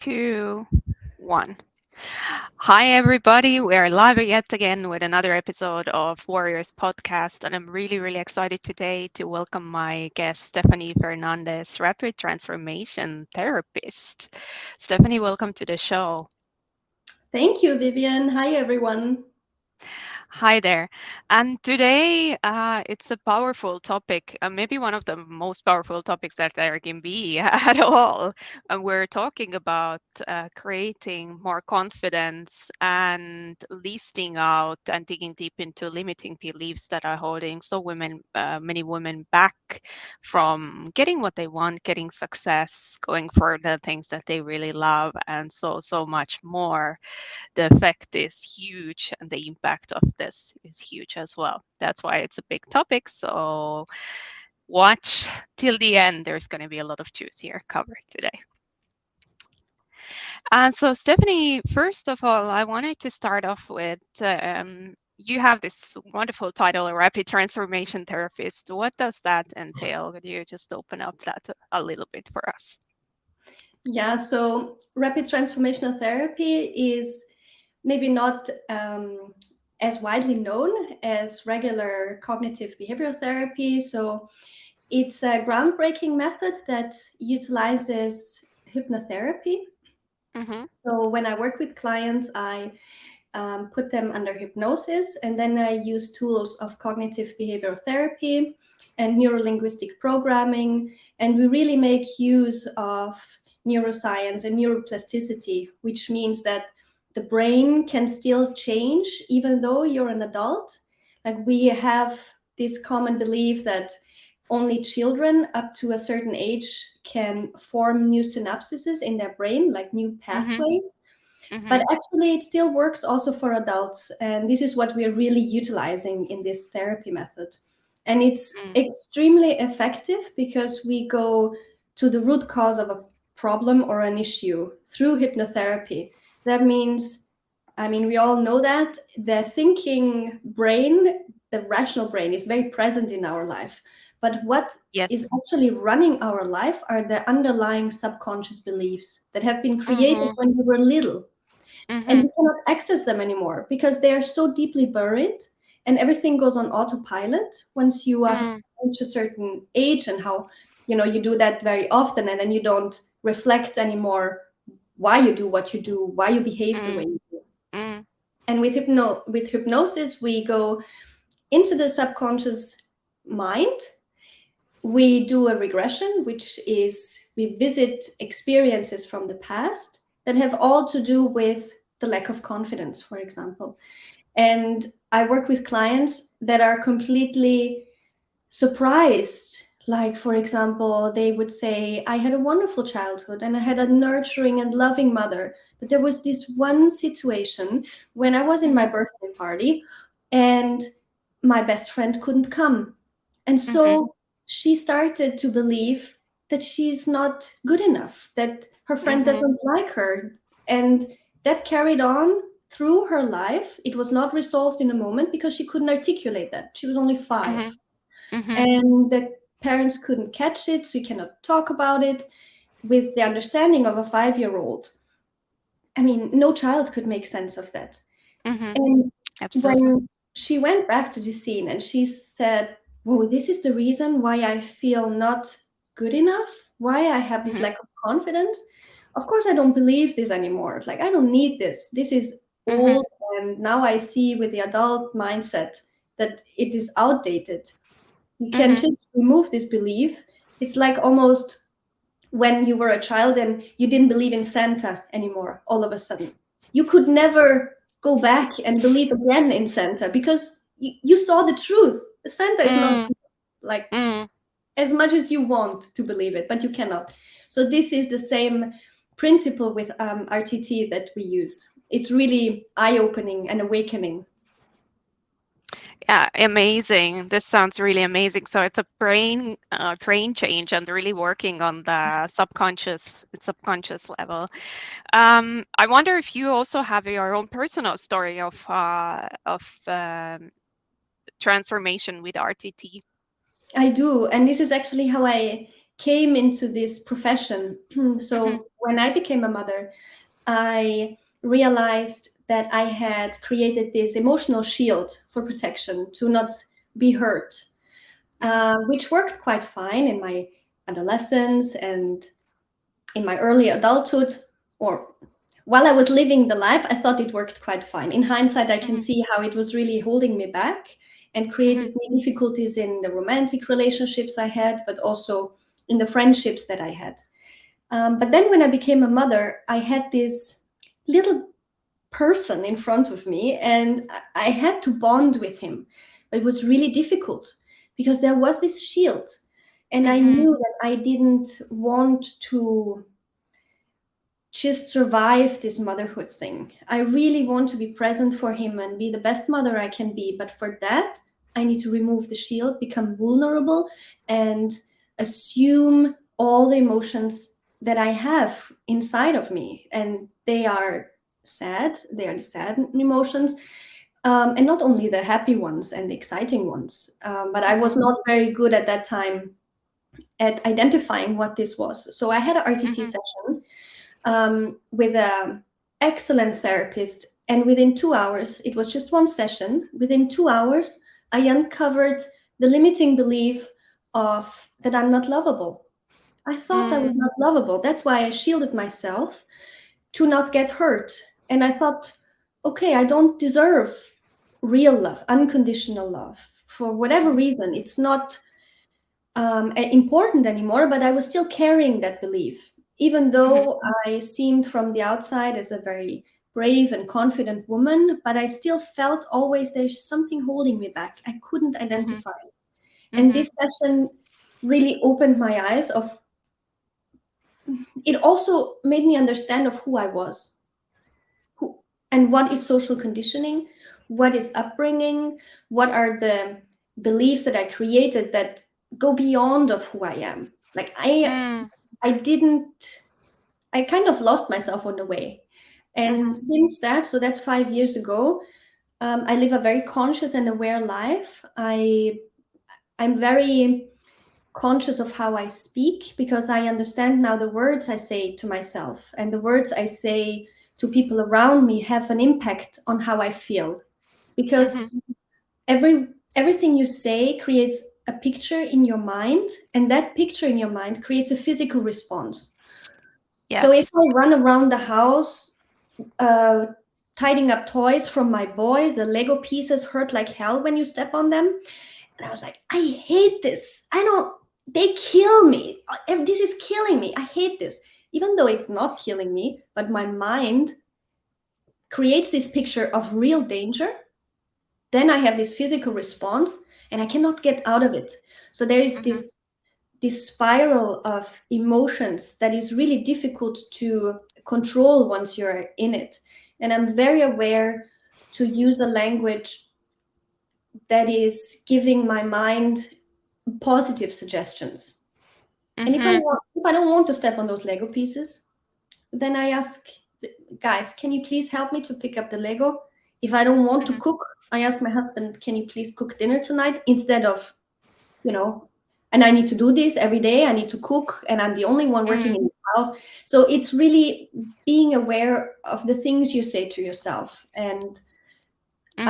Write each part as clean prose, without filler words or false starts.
Two, one. Hi, everybody. We are live yet again with another episode of Warriors Podcast. And I'm really, really excited today to welcome my guest, Stephanie Fernandez, rapid transformation therapist. Stephanie, welcome to the show. Thank you, Vivian. Hi, everyone. Hi there. And today it's a powerful topic, maybe one of the most powerful topics that there can be at all. And we're talking about creating more confidence and listing out and digging deep into limiting beliefs that are holding many women back from getting what they want, getting success, going for the things that they really love, and so much more. The effect is huge and the impact of this is huge as well. That's why it's a big topic. So watch till the end. There's going to be a lot of juice here covered today. So Stephanie, first of all, I wanted to start off with you have this wonderful title, a rapid transformation therapist. What does that entail? Could you just open up that a little bit for us? Yeah, so rapid transformational therapy is maybe not as widely known as regular cognitive behavioral therapy. So it's a groundbreaking method that utilizes hypnotherapy. Mm-hmm. So when I work with clients, I put them under hypnosis, and then I use tools of cognitive behavioral therapy and neurolinguistic programming, and we really make use of neuroscience and neuroplasticity, which means that the brain can still change even though you're an adult. Like we have this common belief that only children up to a certain age can form new synapses in their brain, like new Mm-hmm. pathways. Mm-hmm. But actually, it still works also for adults. And this is what we're really utilizing in this therapy method. And it's extremely effective because we go to the root cause of a problem or an issue through hypnotherapy. That means, I mean, we all know that the thinking brain, the rational brain, is very present in our life. But what is Yes. actually running our life are the underlying subconscious beliefs that have been created Mm-hmm. when we were little, and Mm-hmm. we cannot access them anymore because they are so deeply buried, and everything goes on autopilot once you reach a certain age. And how, you do that very often, and then you don't reflect anymore why you do what you do, why you behave the way you do. Mm-hmm. And with hypnosis, we go into the subconscious mind. We do a regression, which is we visit experiences from the past that have all to do with the lack of confidence, for example. And I work with clients that are completely surprised. Like, for example, they would say, I had a wonderful childhood and I had a nurturing and loving mother. But there was this one situation when I was in my Mm-hmm. birthday party and my best friend couldn't come. And Mm-hmm. so she started to believe that she's not good enough, that her friend Mm-hmm. doesn't like her. And that carried on through her life. It was not resolved in a moment because she couldn't articulate that. She was only Mm-hmm. 5. Mm-hmm. And the parents couldn't catch it, so you cannot talk about it with the understanding of a 5-year-old. I mean, no child could make sense of that. Mm-hmm. And Absolutely. when she went back to the scene and she said, whoa, this is the reason why I feel not good enough, why I have this Mm-hmm. lack of confidence. Of course, I don't believe this anymore. Like, I don't need this. This is Mm-hmm. old. And now I see with the adult mindset that it is outdated. You can Mm-hmm. just remove this belief. It's like almost when you were a child and you didn't believe in Santa anymore, all of a sudden. You could never go back and believe again in Santa because you saw the truth. Santa is not Mm, like mm. as much as you want to believe it, but you cannot. So, this is the same principle with RTT that we use. It's really eye opening and awakening. Yeah, amazing. This sounds really amazing. So it's a brain change and really working on the subconscious level. I wonder if you also have your own personal story of transformation with RTT. I do. And this is actually how I came into this profession. Mhm. So when I became a mother, I realized that I had created this emotional shield for protection to not be hurt, Mhm. which worked quite fine in my adolescence and in my early adulthood, or while I was living the life, I thought it worked quite fine. In hindsight, I can Mhm. see how it was really holding me back and Mhm. created me difficulties in the romantic relationships I had, but also in the friendships that I had. But then when I became a mother, I had this little person in front of me and I had to bond with him. But it was really difficult because there was this shield. And I Mhm. knew that I didn't want to just survive this motherhood thing. I really want to be present for him and be the best mother I can be. But for that, I need to remove the shield, become vulnerable, and assume all the emotions that I have inside of me. And they are sad, they are the sad emotions. And not only the happy ones and the exciting ones, but I was Mhm. not very good at that time at identifying what this was. So I had an RTT Mhm. session with an excellent therapist. And within 2 hours, it was just one session. Within 2 hours, I uncovered the limiting belief of that I'm not lovable. I thought I was Mm. not lovable. That's why I shielded myself to not get hurt. And I thought, okay, I don't deserve real love, unconditional love. For whatever Mhm. reason, it's not important anymore, but I was still carrying that belief, even Mhm. though I seemed from the outside as a very brave and confident woman, but I still felt always there's something holding me back. I couldn't Mhm. identify. And Mhm. this session really opened my eyes of it also made me understand of who I was, who and what is social conditioning, what is upbringing, what are the beliefs that I created that go beyond of who I am. Like Mm. I didn't, I kind of lost myself on the way. And Mhm. since that, so that's 5 years ago, I live a very conscious and aware life. I'm very conscious of how I speak because I understand now the words I say to myself and the words I say to people around me have an impact on how I feel. Because Mhm. everything you say creates a picture in your mind, and that picture in your mind creates a physical response. So if Yes. I run around the house, uh, tidying up toys from my boys, the Lego pieces hurt like hell when you step on them. And I was like, I hate this. I don't, they kill me. If this is killing me, I hate this. Even though it's not killing me, but my mind creates this picture of real danger. Then I have this physical response and I cannot get out of it. So there is Mhm. this spiral of emotions that is really difficult to control once you're in it. And I'm very aware to use a language that is giving my mind positive suggestions. And Mhm. if I don't want to step on those Lego pieces, then I ask, guys, can you please help me to pick up the Lego? If I don't want to Mhm. cook, I ask my husband, can you please cook dinner tonight instead of, you know, and I need to do this every day. I need to cook, and I'm the only one working Mm. in this house. So it's really being aware of the things you say to yourself. And Mhm.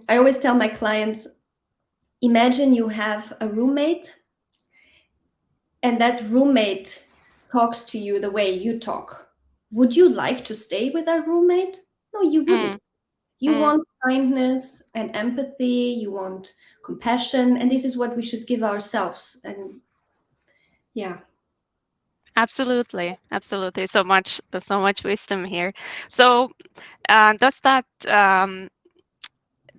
I always tell my clients, imagine you have a roommate, and that roommate talks to you the way you talk. Would you like to stay with that roommate? No, you wouldn't. Mm. You Mm. want kindness and empathy, you want compassion, and this is what we should give ourselves. And yeah. Absolutely. Absolutely. So much wisdom here. So,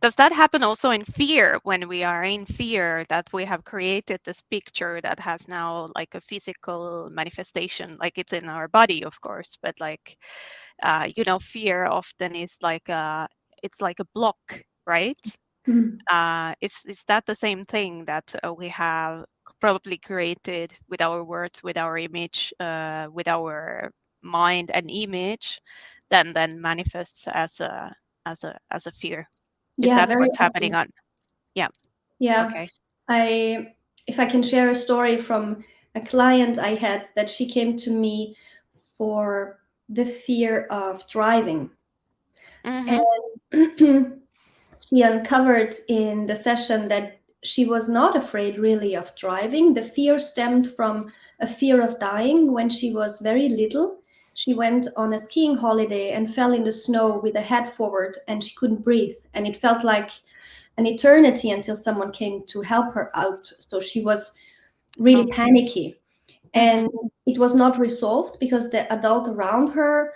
does that happen also in fear when we are in fear that we have created this picture that has now like a physical manifestation, like it's in our body, of course, but like, fear often is like it's like a block, right? Mm. Is that the same thing that we have probably created with our words, with our image, with our mind and image, then manifests as a fear? Is Yeah, that very what's happening often. on? Yeah. Yeah. Okay. I if I can share a story from a client I had that she came to me for the fear of driving. Mhm. And she uncovered in the session that she was not afraid really of driving. The fear stemmed from a fear of dying when she was very little. She went on a skiing holiday and fell in the snow with her head forward and she couldn't breathe. And it felt like an eternity until someone came to help her out. So she was really Oh. panicky. Mhm. And it was not resolved because the adult around her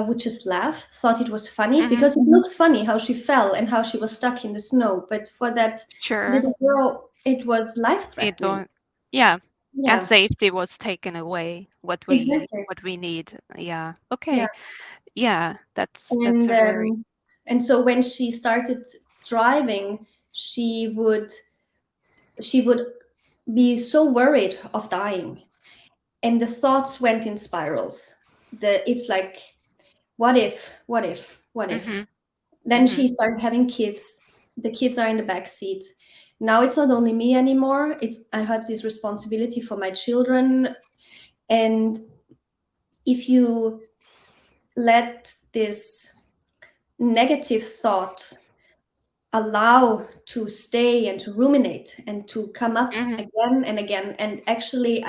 would just laugh, thought it was funny Mhm. because it looked funny how she fell and how she was stuck in the snow. But for that Sure. little girl, it was life It threatening. don't. Yeah. And Yeah, safety was taken away. exactly. What we need. Yeah. Yeah. Okay. Yeah. That's And a very. um, and so when she started driving, she would she would be so worried of dying, and the thoughts went in spirals. It's like, what if, what if, what if? Mhm. Then Mhm. she started having kids. The kids are in the back seat. Now it's not only me anymore. It's I have this responsibility for my children. And if you let this negative thought allow to stay and to ruminate and to come up Mhm. again and again and actually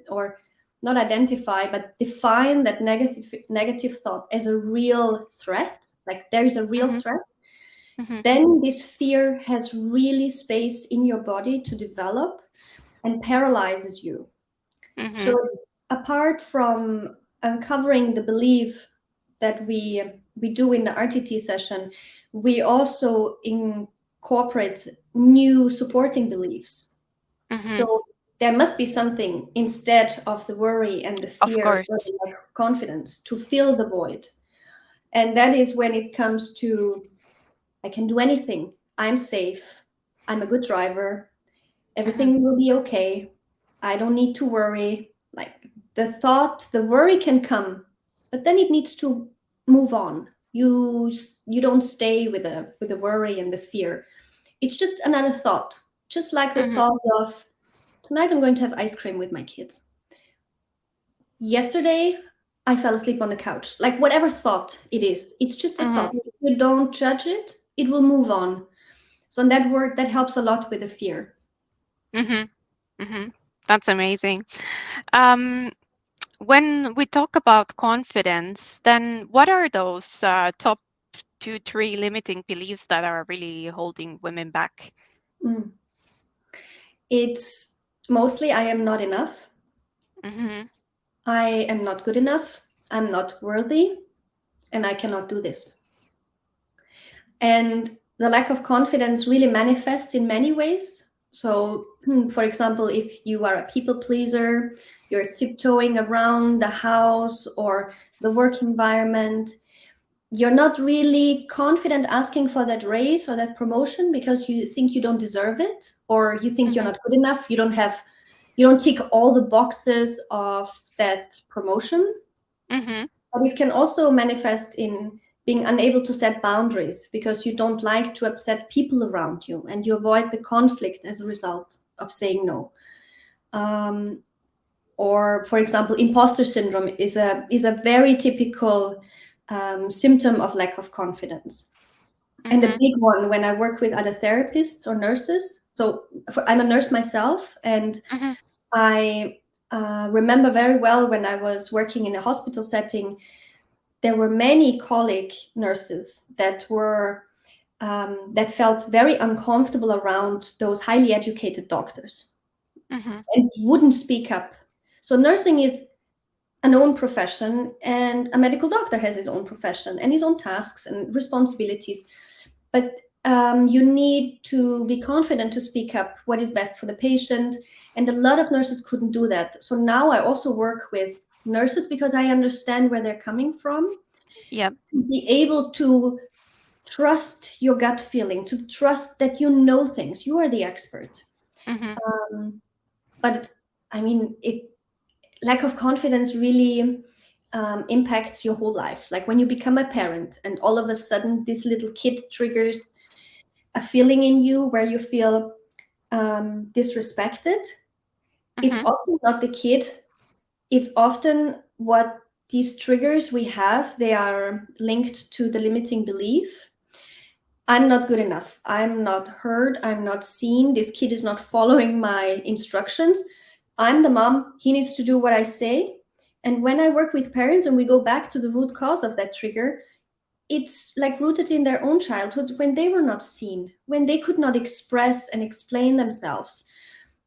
or not identify but define that negative thought as a real threat, like there is a real Mhm. threat, Mhm. then this fear has really space in your body to develop and paralyzes you. So Mhm. apart from uncovering the belief that we do in the RTT session, we also incorporate new supporting beliefs. Mhm. So there must be something instead of the worry and the Of fear or course. the lack of confidence to fill the void. And that is when it comes to I can do anything. I'm safe. I'm a good driver. Mhm. Everything will be okay. I don't need to worry. Like the worry can come, but then it needs to move on. You don't stay with the worry and the fear. It's just another thought. Just like the Mhm. thought of tonight I'm going to have ice cream with my kids. Yesterday I fell asleep on the couch. Like whatever thought it is, it's just a Mhm. thought. If you don't judge it, it will move on. So in that word, that helps a lot with the fear. Mhm. Mhm. That's amazing. Um, when we talk about confidence, then what are those top two, three limiting beliefs that are really holding women back? Mm. It's mostly I am not enough. Mhm. I am not good enough. I'm not worthy. And I cannot do this. And the lack of confidence really manifests in many ways. So, for example, if you are a people pleaser, you're tiptoeing around the house or the work environment, you're not really confident asking for that raise or that promotion because you think you don't deserve it, or you think you're Mhm. not good enough, you don't tick all the boxes of that promotion. Mhm. But it can also manifest in being unable to set boundaries because you don't like to upset people around you and you avoid the conflict as a result of saying no. Um, or, for example, imposter syndrome is a very typical symptom of lack of confidence. And a Mhm. big one when I work with other therapists or nurses. So I'm a nurse myself, and Mhm. I remember very well when I was working in a hospital setting, there were many colleague nurses that felt very uncomfortable around those highly educated doctors Mhm. and wouldn't speak up. So nursing is an own profession, and a medical doctor has his own profession and his own tasks and responsibilities. But you need to be confident to speak up what is best for the patient. And a lot of nurses couldn't do that. So now I also work with nurses because I understand where they're coming from, Yep. to be able to trust your gut feeling, to trust that you know things. You are the expert. Mhm. Um, but I mean, lack of confidence really impacts your whole life. Like when you become a parent, and all of a sudden, this little kid triggers a feeling in you where you feel disrespected. It's Mhm. often not the kid, it's often what these triggers we have, they are linked to the limiting belief. I'm not good enough. I'm not heard. I'm not seen. This kid is not following my instructions. I'm the mom. He needs to do what I say. And when I work with parents and we go back to the root cause of that trigger, it's like rooted in their own childhood when they were not seen, when they could not express and explain themselves.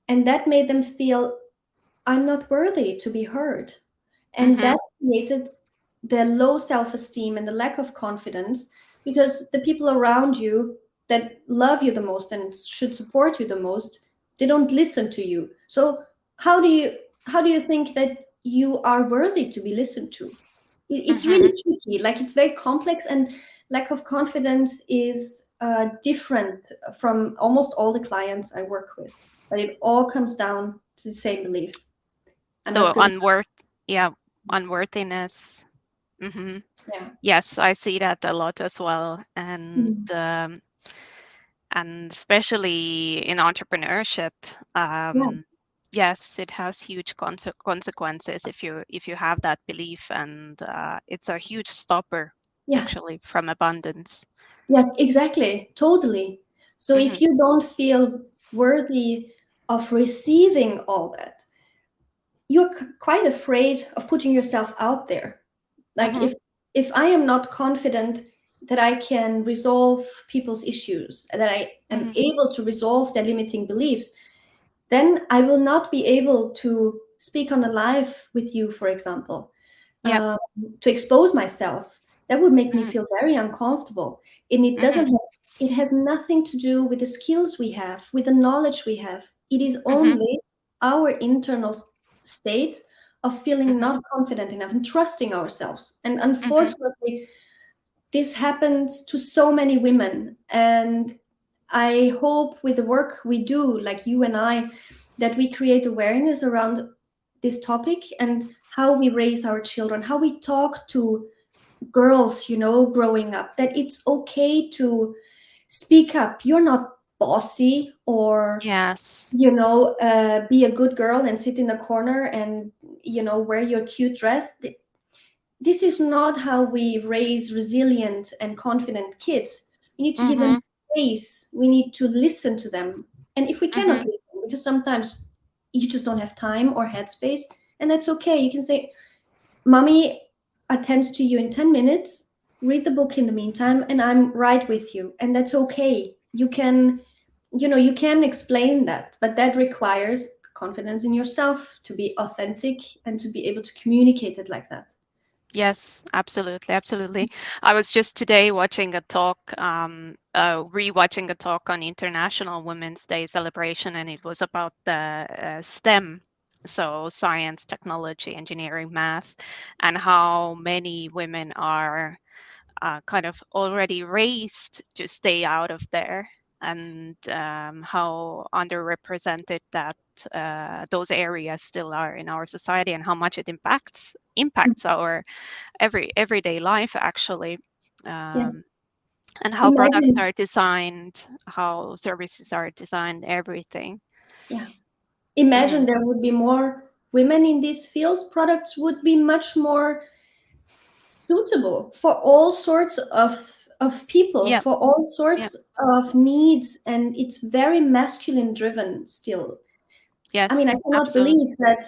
And that made them feel, I'm not worthy to be heard. And Mhm. that created the low self esteem and the lack of confidence, because the people around you that love you the most and should support you the most, they don't listen to you. So how do you how do you think that you are worthy to be listened to? It's really Mhm. tricky, like it's very complex, and lack of confidence is different from almost all the clients I work with, but it all comes down to the same belief: I'm not So good enough. yeah, unworthiness. Mhm. Yeah. Yes, I see that a lot as well, Mhm. and especially in entrepreneurship, Yeah. yes, it has huge consequences if you have that belief, and it's a huge stopper Yeah. actually from abundance. Yeah, exactly. Totally. So Mhm. if you don't feel worthy of receiving all that, you're quite afraid of putting yourself out there. Like Mhm. if I am not confident that I can resolve people's issues, that I am Mhm. able to resolve their limiting beliefs, then I will not be able to speak on a live with you, for example, Yep. to expose myself. That would make me Mhm. feel very uncomfortable. And it doesn't Mhm. have, it has nothing to do with the skills we have, with the knowledge we have. It is Mhm. only our internal state of feeling Mhm. not confident enough and trusting ourselves. And Mhm. unfortunately, this happens to so many women. And I hope with the work we do, like you and I, that we create awareness around this topic and how we raise our children, how we talk to girls, growing up, that it's okay to speak up. You're not bossy, or Yes. be a good girl and sit in a corner and wear your cute dress. This is not how we raise resilient and confident kids. We need to give them Mhm. space. We need to listen to them. And if we cannot Mhm. listen, because sometimes you just don't have time or headspace, and that's okay. You can say, Mommy attends to you in 10 minutes, read the book in the meantime, and I'm right with you. And that's okay. You can explain that, but that requires confidence in yourself to be authentic and to be able to communicate it like that. Yes, absolutely, absolutely. I was just today watching a talk, rewatching a talk on International Women's Day celebration, and it was about the STEM, so science, technology, engineering, math, and how many women are kind of already raised to stay out of there, and how underrepresented that those areas still are in our society, and how much it impacts our everyday life actually, Yeah. um, and how products Imagine, are designed, how services are designed, everything. yeah. Imagine Hmm. there would be more women in these fields. Products would be much more suitable for all sorts of people, Yep. for all Yep. sorts of needs, and it's very masculine driven still. I mean, I Yes, cannot absolutely. believe that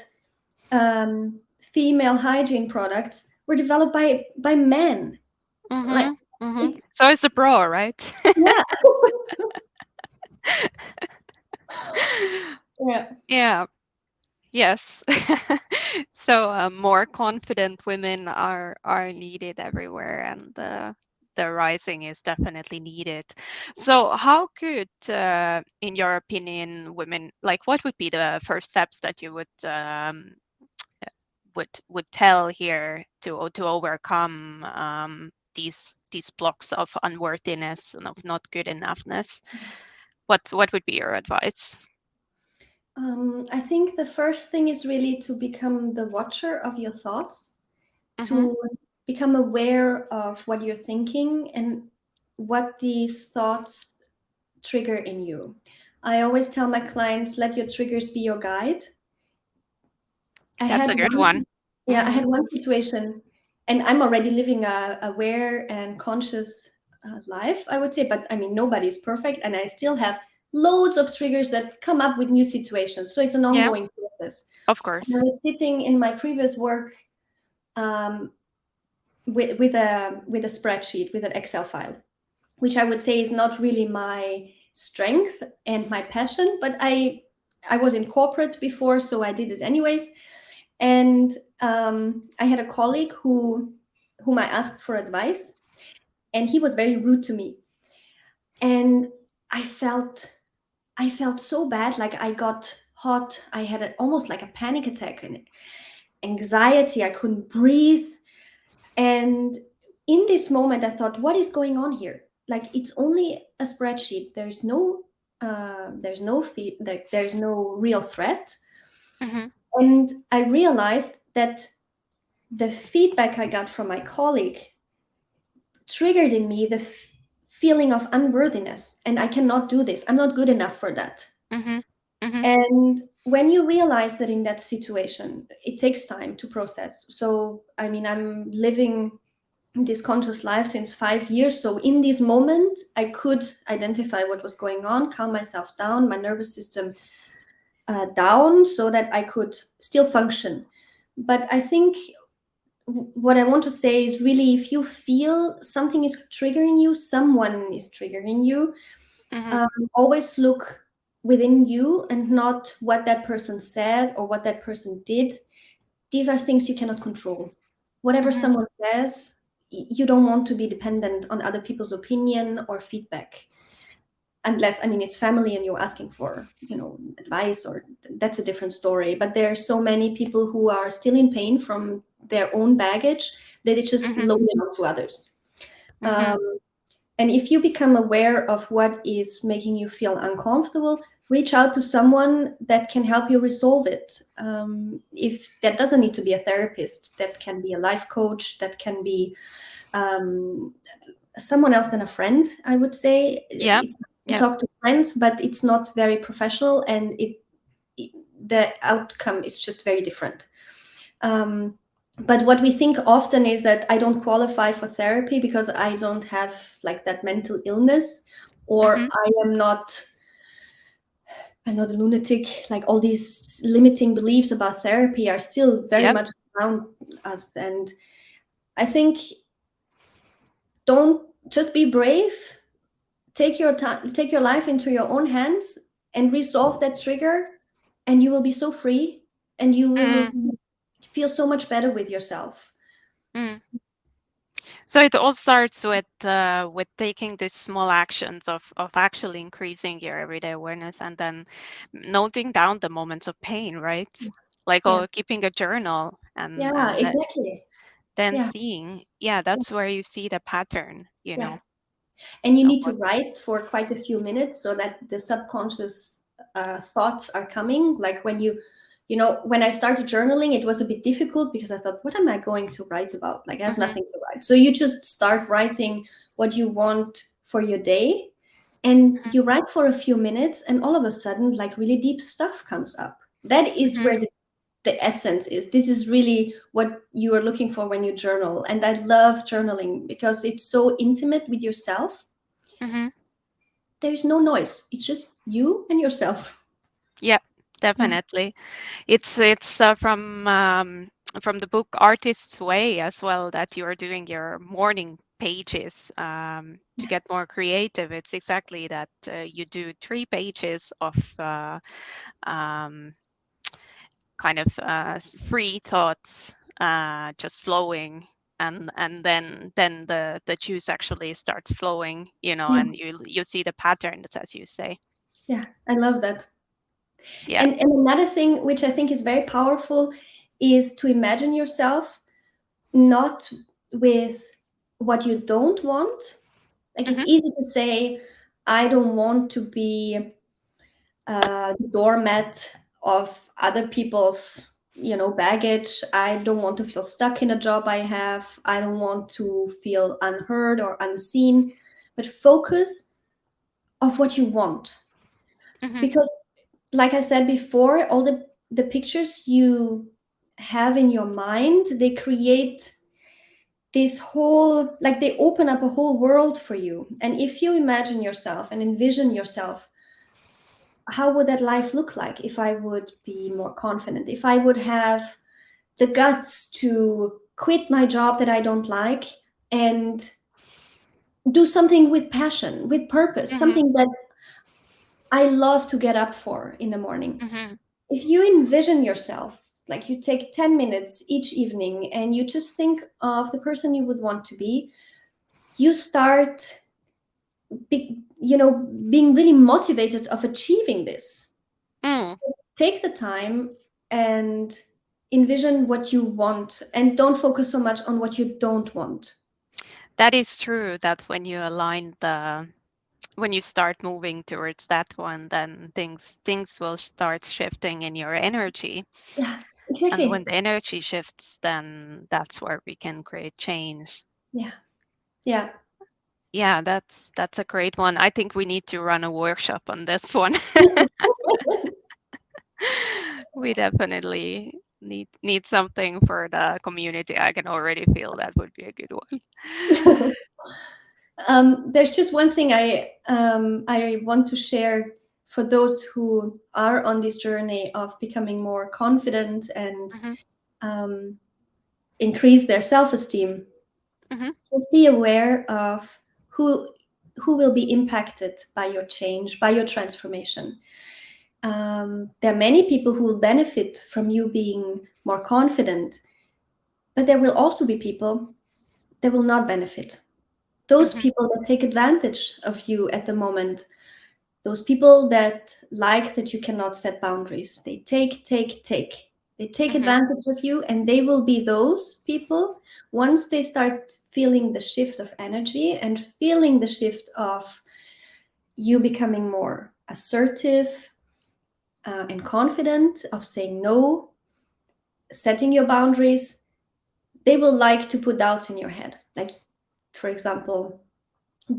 female hygiene products were developed by men. Like, Hmm. Hmm. it, So it's a bra, right? yeah, yeah, Yeah. Yes. So more confident women are needed everywhere, and the rising is definitely needed. So how could, in your opinion, women, like, what would be the first steps that you would tell here to overcome these blocks of unworthiness and of not good enoughness? What would be your advice? I think the first thing is really to become the watcher of your thoughts, Mm-hmm. to become aware of what you're thinking and what these thoughts trigger in you. I always tell my clients, let your triggers be your guide. I That's had a good one, one. yeah, I Mm-hmm. had one situation, and I'm already living a aware and conscious life, I would say. But I mean, nobody's perfect, and I still have loads of triggers that come up with new situations. So it's an Yeah, ongoing process. of And I course. was sitting in my previous work um, with a spreadsheet, with an Excel file, which I would say is not really my strength and my passion. But I was in corporate before, so I did it anyways. And I had a colleague whom I asked for advice, and he was very rude to me. And I felt I felt so bad, like I got hot. I had almost like a panic attack and anxiety. I couldn't breathe. And in this moment, I thought, what is going on here? Like it's only a spreadsheet. There's no real threat. Mm-hmm. And I realized that the feedback I got from my colleague triggered in me the feeling of unworthiness. And I cannot do this. I'm not good enough for that. Mm-hmm. Mm-hmm. And when you realize that in that situation, it takes time to process. So, I mean, I'm living this conscious life since 5 years. So, in this moment, I could identify what was going on, calm myself down, my nervous system down, so that I could still function. But I think what I want to say is really, if you feel something is triggering you, someone is triggering you, Mm-hmm. always look within you and not what that person says or what that person did. These are things you cannot control. Whatever Mm-hmm. someone says, you don't want to be dependent on other people's opinion or feedback. Unless, I mean, it's family and you're asking for, advice, or that's a different story. But there are so many people who are still in pain from their own baggage that it's just Mm-hmm. loaded onto others. Mm-hmm. Um, and if you become aware of what is making you feel uncomfortable, reach out to someone that can help you resolve it. If that doesn't need to be a therapist, that can be a life coach, that can be um, someone else than a friend, I would say. Yeah. It's you Yeah. talk to friends, but it's not very professional, and the outcome is just very different. Um, but what we think often is that I don't qualify for therapy because I don't have like that mental illness, or Mm-hmm. I'm not a lunatic. Like all these limiting beliefs about therapy are still very Yep. much around us. And I think, don't just be brave, take your time, take your life into your own hands and resolve that trigger, and you will be so free, and you will Mm. feel so much better with yourself. Mm. So it all starts with taking these small actions of actually increasing your everyday awareness, and then noting down the moments of pain, right? Like, Yeah, oh, keeping a journal, and yeah, exactly. then Yeah, seeing, yeah, that's where you see the pattern, yeah. And you of need to what's. write for quite a few minutes so that the subconscious thoughts are coming. Like when I started journaling, it was a bit difficult because I thought, what am I going to write about? Like, I have Mm-hmm. nothing to write. So you just start writing what you want for your day, and you write for a few minutes, and all of a sudden, like really deep stuff comes up. That is Mm-hmm. where the essence is. This is really what you are looking for when you journal. And I love journaling because it's so intimate with yourself. Mm-hmm. There's no noise. It's just you and yourself. Yeah, Yeah. definitely. It's from the book Artist's Way as well, that you are doing your morning pages to get more creative. It's exactly that, you do 3 pages of um, kind of free thoughts, just flowing, and then the juice actually starts flowing, Yeah. and you see the patterns, as you say. Yeah. I love that. Yeah. And another thing which I think is very powerful is to imagine yourself not with what you don't want. Like it's Hmm. easy to say, I don't want to be the doormat of other people's baggage. I don't want to feel stuck in a job I have. I don't want to feel unheard or unseen. But focus of what you want, Hmm. because like I said before, all the pictures you have in your mind, they create this whole, like they open up a whole world for you. And if you imagine yourself and envision yourself, how would that life look like if I would be more confident, if I would have the guts to quit my job that I don't like and do something with passion, with purpose, Mhm. something that I love to get up for in the morning. Mhm. If you envision yourself, like you take 10 minutes each evening and you just think of the person you would want to be, you start being really motivated of achieving this. Mm. So take the time and envision what you want and don't focus so much on what you don't want. That is true that when you start moving towards that one, then things will start shifting in your energy. Yeah, And when exactly. the energy shifts, then that's where we can create change. Yeah, yeah. Yeah, that's a great one. I think we need to run a workshop on this one. We definitely need something for the community. I can already feel that would be a good one. There's just one thing I want to share for those who are on this journey of becoming more confident and Mhm. um, increase their self-esteem. Mhm. Just be aware of who will be impacted by your change, by your transformation. There are many people who will benefit from you being more confident, but there will also be people that will not benefit. Those Mhm. people that take advantage of you at the moment, those people that like that you cannot set boundaries, they take. They take Mhm. advantage of you, and they will be those people once they start feeling the shift of energy and feeling the shift of you becoming more assertive and confident, of saying no, setting your boundaries. They will like to put doubts in your head. Like, for example,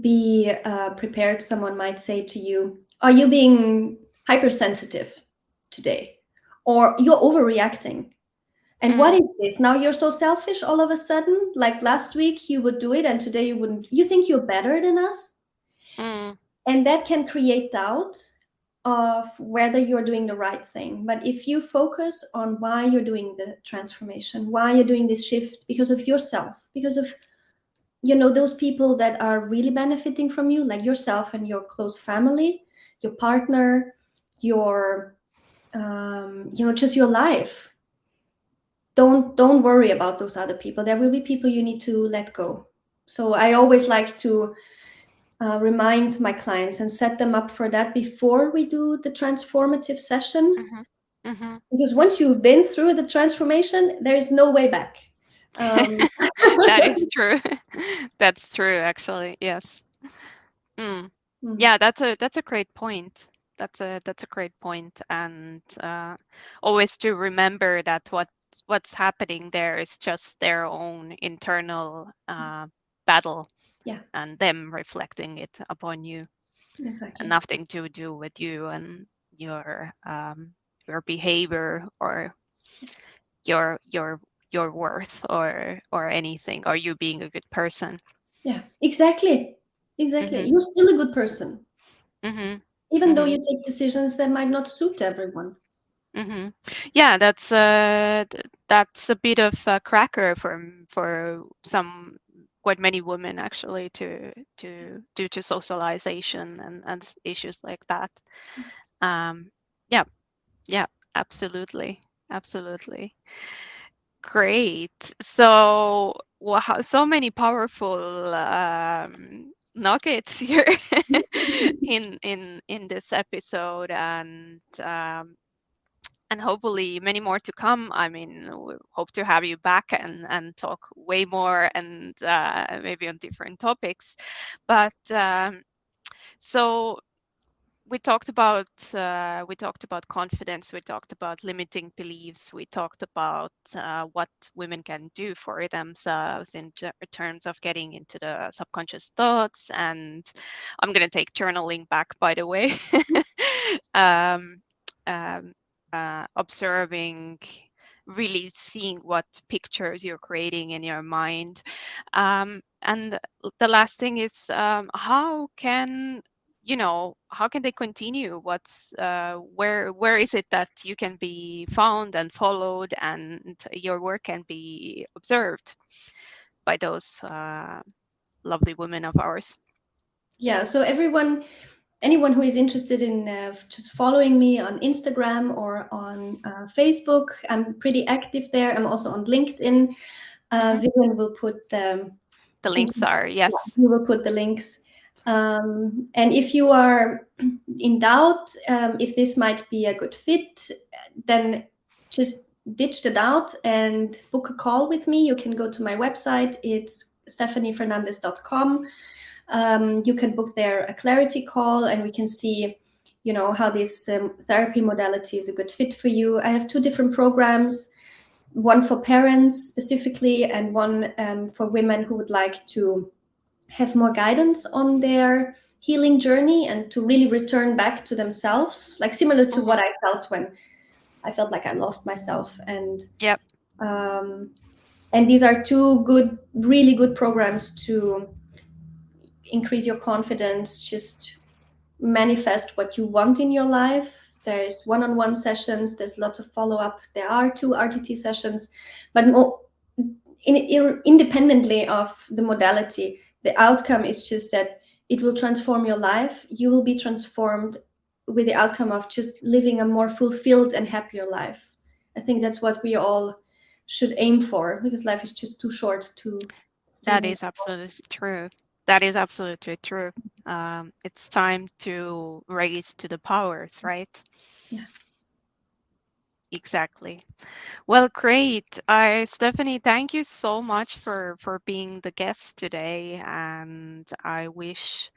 be prepared. Someone might say to you, "Are you being hypersensitive today? Or you're overreacting? And what Mm. is this? Now you're so selfish all of a sudden? Like last week you would do it and today you wouldn't. You think you're better than us?" Mm. And that can create doubt of whether you're doing the right thing. But if you focus on why you're doing the transformation, why you're doing this shift, because of yourself, because of those people that are really benefiting from you, like yourself and your close family, your partner, your just your life. Don't worry about those other people. There will be people you need to let go. So I always like to remind my clients and set them up for that before we do the transformative session, Mhm. Mhm. because once you've been through the transformation, there's no way back. um, That is true. That's true, actually. Yes. Mm. mm, Yeah, that's a great point. That's a great point, and always to remember that what's happening there is just their own internal battle, yeah, and them reflecting it upon you, and exactly. nothing to do with you and your behavior or your your worth or anything, or you being a good person. Yeah, exactly. Exactly. Mhm. You're still a good person, Mhm. even though you Mhm. take decisions that might not suit everyone. Mhm. Yeah, that's a bit of a cracker for some quite many women actually to due to socialization and issues like that. Um, yeah, yeah, absolutely, absolutely. Great. So, wow, so many powerful nuggets here in this episode, and hopefully many more to come. I mean, we hope to have you back and talk way more and maybe on different topics. But so we talked about confidence, we talked about limiting beliefs, we talked about what women can do for themselves in terms of getting into the subconscious thoughts. And I'm going to take journaling back, by the way. um, um, Observing really seeing what pictures you're creating in your mind. And the last thing is, how can how can they continue? Where is it that you can be found and followed, and your work can be observed by those lovely women of ours? Yeah, so anyone who is interested in just following me on Instagram or on Facebook, I'm pretty active there. I'm also on LinkedIn. Hmm. Vivian will put the, The I think, links are, yeah, yes. we will put the links. And if you are in doubt if this might be a good fit, then just ditch the doubt and book a call with me. You can go to my website. It's stephaniefernandez.com. You can book there a clarity call, and we can see, how this therapy modality is a good fit for you. I have two different programs, one for parents specifically, and one for women who would like to have more guidance on their healing journey and to really return back to themselves, like similar to what Hmm. I felt when I felt like I lost myself. Yep. Um, and these are two really good programs to increase your confidence, just manifest what you want in your life. There's one-on-one sessions, there's lots of follow-up. There are two RTT sessions, but independently of the modality, the outcome is just that it will transform your life. You will be transformed with the outcome of just living a more fulfilled and happier life. I think that's what we all should aim for, because life is just too short to stay That is miserable. absolutely true. That is absolutely true. It's time to raise to the powers, right? Yeah. Exactly. Well, great. Stephanie, thank you so much for being the guest today, and I wish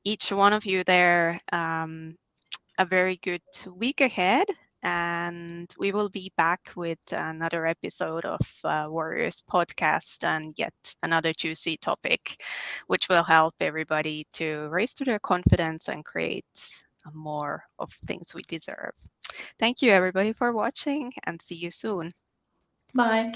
each one of you there a very good week ahead. And we will be back with another episode of Warriors Podcast and yet another juicy topic, which will help everybody to raise to their confidence and create more of things we deserve. Thank you, everybody, for watching, and see you soon. Bye.